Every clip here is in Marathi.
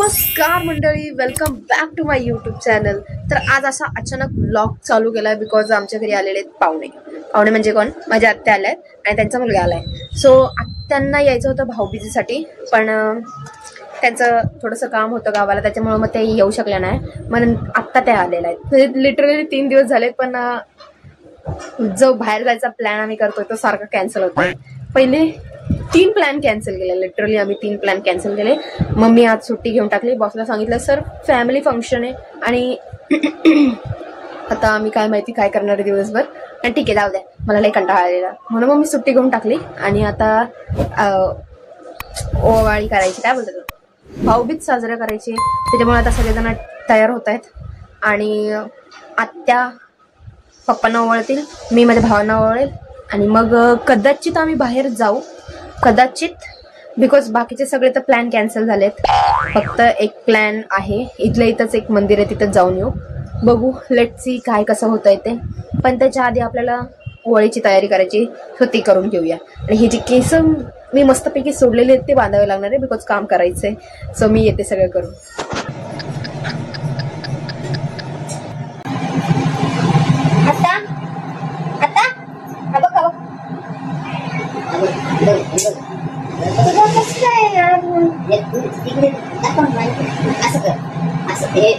नमस्कार मंडळी, welcome back to my YouTube channel. तर आज असा अचानक व्लॉग चालू केलाय बिकॉज आमच्या घरी आलेले आहेत पाहुणे म्हणजे कोण, माझ्या आत्या आल्या आहेत आणि त्यांचा मुलगा आलाय। सो आत्यांना यायचं होतं भाऊबीजेसाठी, पण त्यांचं थोडंसं काम होतं गावाला, त्याच्यामुळे मग ते येऊ शकल्या नाही। मग आत्ता त्या आलेल्या आहेत, म्हणजे लिटरली 3 दिवस झालेत, पण जो बाहेर जायचा प्लॅन आम्ही करतोय तो सारखा कॅन्सल होतोय। पहिले 3 प्लॅन कॅन्सल केले, लिटरली आम्ही 3 प्लॅन कॅन्सल केले। मम्मी आज सुट्टी घेऊन टाकली, बॉसला सांगितलं सर फॅमिली फंक्शन आहे आणि आता आम्ही काय माहिती काय करणार आहे दिवसभर, आणि ठीक आहे जाऊ द्या, मला लई कंटाळा आलेला म्हणून मग मी सुट्टी घेऊन टाकली। आणि आता ओवाळी करायची, काय बोलतात भाऊबीज साजरा करायची, त्याच्यामुळे आता सगळेजण तयार होत आहेत। आणि आत्या पप्पांना ओवाळतील, मी माझ्या भावांना ओवाळेल, आणि मग कदाचित आम्ही बाहेर जाऊ, कदाचित, बिकॉज बाकीचे सगळे तर प्लॅन कॅन्सल झालेत। फक्त एक प्लॅन आहे, इथल्या इथंच एक मंदिर आहे, तिथंच जाऊन येऊ, बघू लेट्स सी काय कसं होतंय ते। पण त्याच्या आधी आपल्याला ओवाळीची तयारी करायची, सो ती करून घेऊया। आणि हे जे केस मी मस्तपैकी सोडलेले आहेत ते बांधावे लागणार आहे, बिकॉज काम करायचंय। सो मी येते सगळं करून।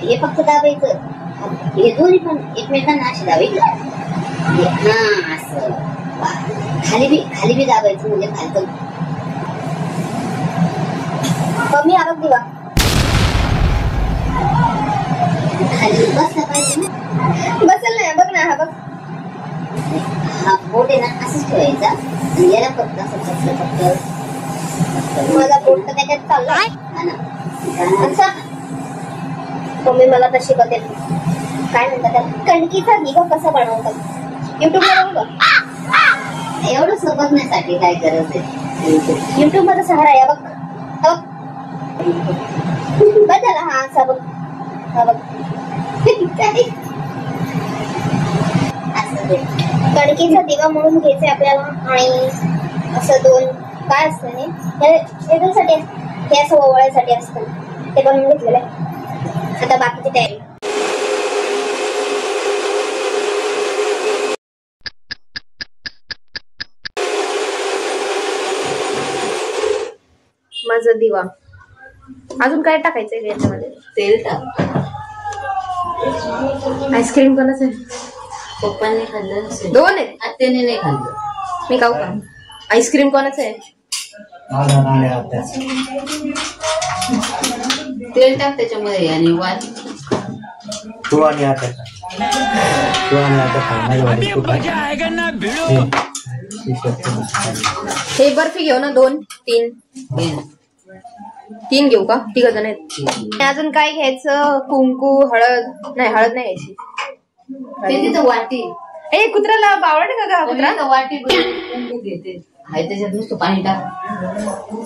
हे फक्त दाबायचं, हे दोन्ही पण एकमेकांना अशी दाबायचं, हा असं खाली बी दाबायचं, म्हणजे खालचं कमी आवाज दिवा खाली बसला पाहिजे ना, बसल नाही बघ ना, हा बघ, हा बोट आहे ना असंच ठेवायचा, आणि याला फक्त असं फक्त माझा बोट तर त्याच्यात चाललाय अच्छा। मम्मी मला तर शिकवते, काय म्हणतात त्याला, कणकीचा दिवा कसा बनवतात युट्यूबला बघ, एवढं समजण्यासाठी काय गरज आहे, युट्यूब मध्ये सहारा आहे बघ, बदल हा असा बघ, हा बघ असं कणकीचा दिवा म्हणून घ्यायचे आपल्याला। आणि असं 2 काय असतं हे वेगळ्यासाठी, हे असं ओवाळ्यासाठी असतं, ते बनवून घेतलेलं आहे। आता बाकीची तयारी, माझा दिवा, अजून काय टाकायचंय याच्यामध्ये, तेल टाक, आईस्क्रीम कोणाचं आहे, पप्पांनी खाल्लं नसेल, 2 आहेत, आत्याने नाही खाल्लं, मी खाऊ का, आईस्क्रीम कोणाचं आहे, तेल टाक त्याच्यामध्ये, आणि वाट तू आणि आता हे बर्फी घेऊ ना, 2 3 घेऊ का, 3 जण आहेत। अजून काय घ्यायचं, कुंकू, हळद नाही घ्यायची, ते तिथं वाटी, ए कुत्र्याला बावळट का कुत्रा, वाटी कुंकू घेते, हाय त्याच्यात नुसतं पाणी टाक,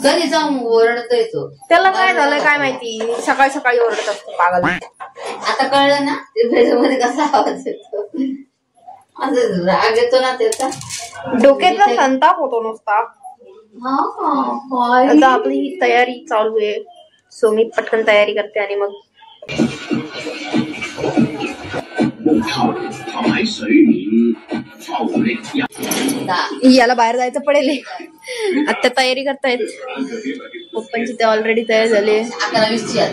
कधी जाऊन ओरडत येतो, त्याला काय झालंय काय माहिती, सकाळी सकाळी ओरडत असतो पागल। आता कळलं ना त्याच्यामध्ये कसा आवाज येतो, असं राग येतो ना त्याचा, डोक्याचा संताप होतो नुसता। आता आपली ही तयारी चालू आहे, सो मी पटकन तयारी करते आणि मग याला बाहेर जायचं पडेल। आता तयारी करतायत, पप्पांची ते ऑलरेडी तयार झाली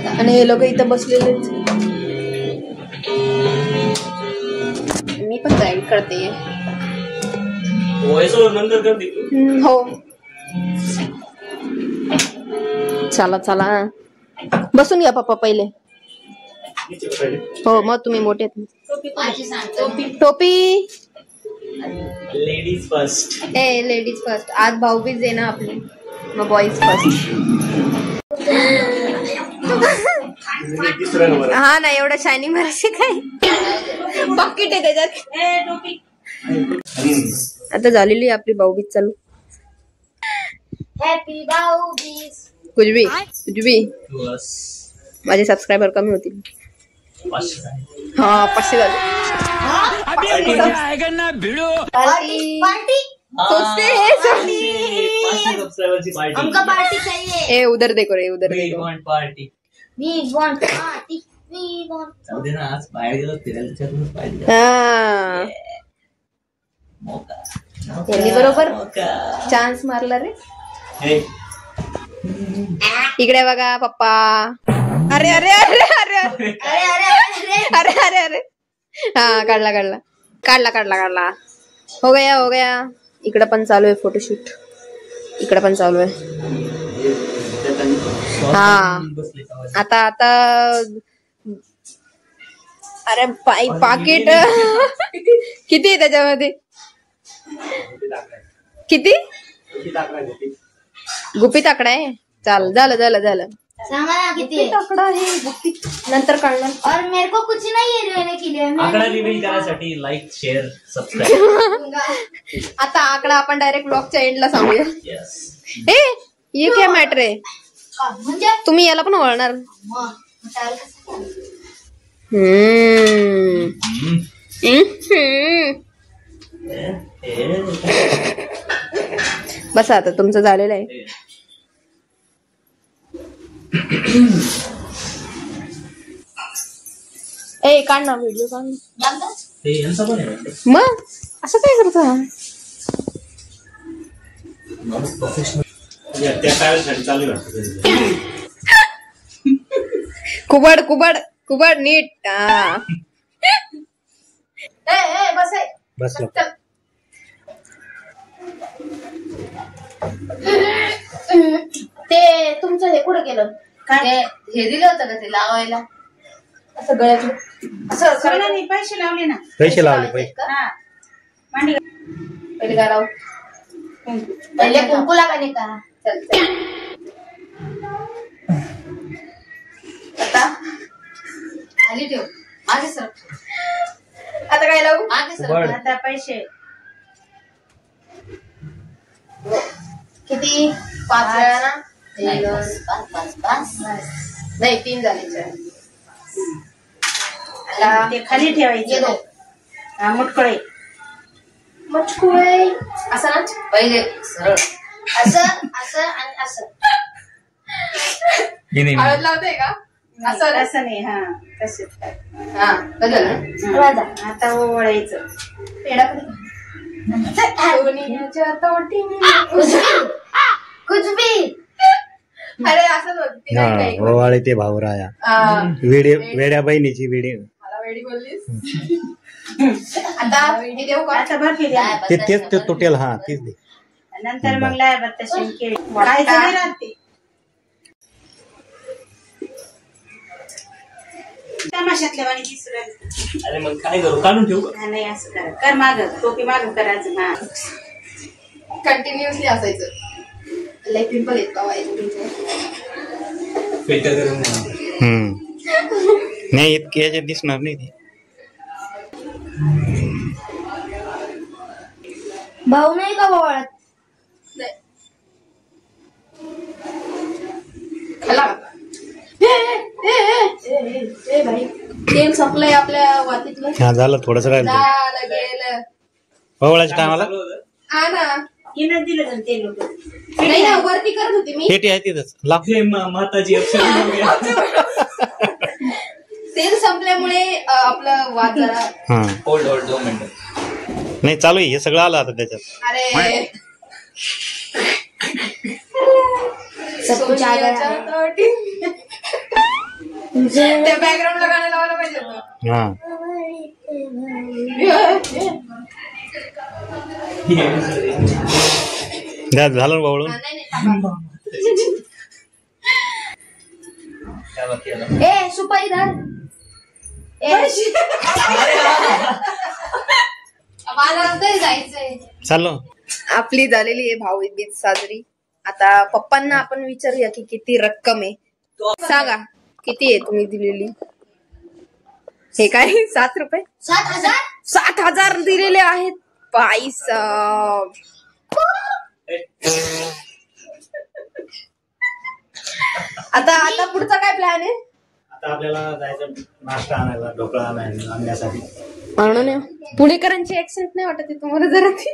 आणि हे लोक इथं बसलेले, मी पण तयारी करते। हो चला चला, बसून घ्या पप्पा पहिले, हो मग तुम्ही मोठे, टोपी लेडीज फर्स्ट, लेडीज फर्स्ट, आज भाऊबीज आहे ना आपली, मग बॉईज फर्स्ट। हा ना, एवढं शायनिंग मारायची काय, बकेट आहे त्याच्यात। आता झालेली आपली भाऊबीज चालू, हॅपी भाऊबीज, कुछ भी माझे सबस्क्रायबर कमी होतील, हा 500 झाले, सोचते हमको पार्टी चाहिए। ए उधर देखो रे, उधर देखो। पार्टी मी वॉन्ट पार्टी, मी वॉन्ट. जाऊ दे ना, आज बाहेर गेलो फिरायला त्याच्यातूनच पाहिजे. हा मोका. यांनी बरोबर मोका. चान्स मारला रे. हे, इकडे बघा पप्पा. अरे अरे अरे अरे अरे अरे अरे अरे अरे अरे अरे हा काढला काढला काढला काढला काढला. हो गया. इकडे पण चालू आहे फोटोशूट. इकडे पण चालू आहे. हा आता अरे पाकिट किती आहे त्याच्यामध्ये? किती गुपित आकडा आहे. झालं सांगा ना किती है? आकडा आहे गुपित नंतर कळणार. और मेरे को कुछ नहीं है लेने के लिए. आकडा रिव्हील करायसाठी लाईक शेअर सबस्क्राईब. आता आकडा आपण डायरेक्ट ब्लॉगच्या एंडला सांगूया. यस. ये क्या मॅटर आहे? म्हणजे तुम्ही याला पण ओळणार. बस आता तुमचं झालेलं आहे. काढ ना व्हिडिओ काढ. हे यांचं पण आहे. मग असं काय करता? त्या ट्रॅव्हलसाठी चालू आहे. कुबड नीट. बस ते तुमचं हे कुठं गेलं? काय हे दिलं होतं का ते लावायला? असं गळ्यात असं पैसे लावले ना. पैसे लावले. पहिले काय लावू? पहिले कुंकू लागायले का? चल आता खाली ठेव. मागे सर. आता काय लावू? मागे सर. आता पैसे किती? 5 वेळा ना? पाच. नाही 3 झाले. ते खाली ठेवायचे. मुटकुळे असं ना. पहिले सरळ असं आणि असं. हळद लावते का? असं नाही. हा तसेच. हा बदल. आता ओळायचं. कुछ भी. अरे असं ओवाळे ते भाऊराया वेड्या बहिणीची वेडी. मला वेडी बोललीस. आता हे देऊ का? आता बर्फी द्या. तेच ते तुटेल. हा तेच दे. नंतर मग लाय बत्ता शिंके खायचं नाही राहते. तमाशातल्या वाणी दिसू राहिली. अरे मग काय करू? काढून ठेवू का? नाही असं करा. कर माग टोपी माग करायचं. हा कंटिन्युअसली असायचं. लय पिंपल येत का फिल्टर करून नाही इतके याच्यात दिसणार नाही ते. भाऊ नाही का ओळख? भाई तेल संपलंय आपल्या वातीतलं. हा झालं थोडस राहिलं. झालं गेलं. ओवाळाच्या टायमाला हा ना. हिनं दिलं ना ते लोक. नाही ना वरती करत होती मी. पेटी आहे तिथंच लाव. माताजी तेल संपल्यामुळे आपलं वाद जरा. होल्ड 2 मिनिटं. नाही चालू आहे हे सगळं आलं आता त्याच्यात. अरे त्या बॅकग्राऊंडला गाणं लावायला पाहिजे होतं. हा झालं बावळून. ए सुपारी धर. मला जायचंय. चाललो. आपली झालेली आहे भाऊबीज साजरी. आता पप्पांना आपण विचारूया की किती रक्कम आहे. सांगा किती आहे तुम्ही दिलेली? हे काय 7 रुपये? 7,000. 7,000 दिलेले आहेत पैसा. आता पुढचा काय प्लॅन आहे? आता आपल्याला जायचं नाश्ता आणायला, ढोकळा आणण्यासाठी. म्हणून पुणेकरांची ऍक्सेंट नाही वाटत आहे तुम्हाला जरा ती?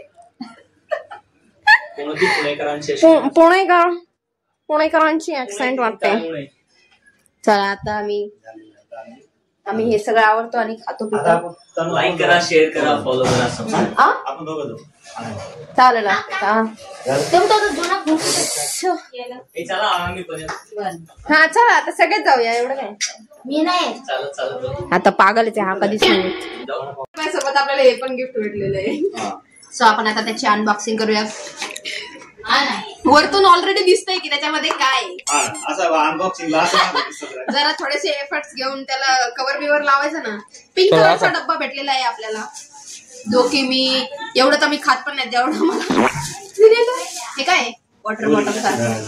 पुणेकरांची ऍक्सेंट वाटते. चला आता आम्ही हे सगळं आवडतो आणि खातो आता पितो. आपण तनु लाईक करा, शेअर करा, फॉलो करा, सबस्क्राईब. आपण दोघं जाऊ. चालेल ना. हे चला आम्ही पण येऊ. हा चला आता सगळेच जाऊया. एवढं काय मी नाही चालत चालत जाऊ. आता पागलच आहे हा कधीच नाही. जाऊ. सोबत आपल्याला हे पण गिफ्ट भेटलेलं आहे. सो आपण आता त्याची अनबॉक्सिंग करूया. वरतून ऑलरेडी दिसतंय की त्याच्यामध्ये काय आहे. असं अनबॉक्सिंगला जरा थोडेसे एफर्ट्स घेऊन त्याला कव्हर बिवर लावायचं ना. पिंक कलरचा डब्बा भेटलेला आहे आपल्याला, जो की मी एवढं तर मी खात पण नाही जेवढं मला हे काय वॉटर बॉटल सारखं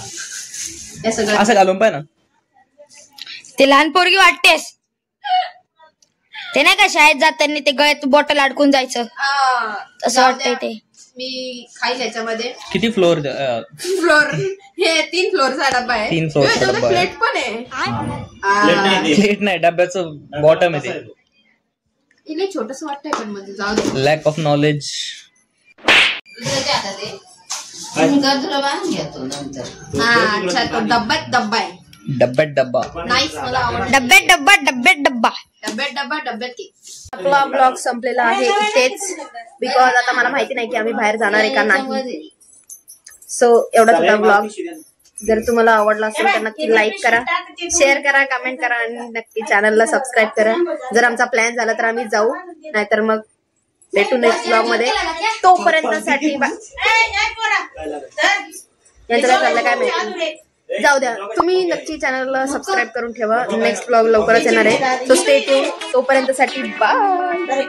हे सगळं असं घालून पाय ना. ते लहान पोरगी वाटतेस ते नाही का शाळेत जाताना ते गळ्यात बॉटल अडकून जायचं तसं वाटतंय ते. मी खाईल याच्यामध्ये. किती फ्लोअर फ्लोर हे 3 फ्लोअरचा डब्बा आहे. 3 फ्लोअरचा डब्बा आहे. प्लेट पण आहे. प्लेट नाही डब्याचं बॉटम आहे ते. इले छोटस वाटतंय पण म्हणजे जाऊ दे. Lack of knowledge. अच्छा तो डब्यात डब्बा आहे. डब्यात डब्बा. नाईस मला आवडलं. डब्यात डब्बा डब्यात डब्बा. डब्यात की. आपला ब्लॉग संपलेला आहे इथेच, बिकॉज आता मला माहिती नाही की आम्ही बाहेर जाणार आहे का नाही. सो एवढाच होता ब्लॉग. जर तुम्हाला आवडला असेल तर नक्की लाईक करा, शेअर करा, कमेंट करा आणि नक्की चॅनलला सबस्क्राईब करा. जर आमचा प्लॅन झाला तर आम्ही जाऊ, नाहीतर मग भेटू नेक्स्ट ब्लॉग मध्ये. तोपर्यंत साठी यांचं काय चाललं काय माहिती, जाऊ द्या. तुम्ही नक्की चॅनलला सबस्क्राईब करून ठेवा. नेक्स्ट ब्लॉग लवकरच येणार आहे. So stay tune. तोपर्यंत साठी बाय.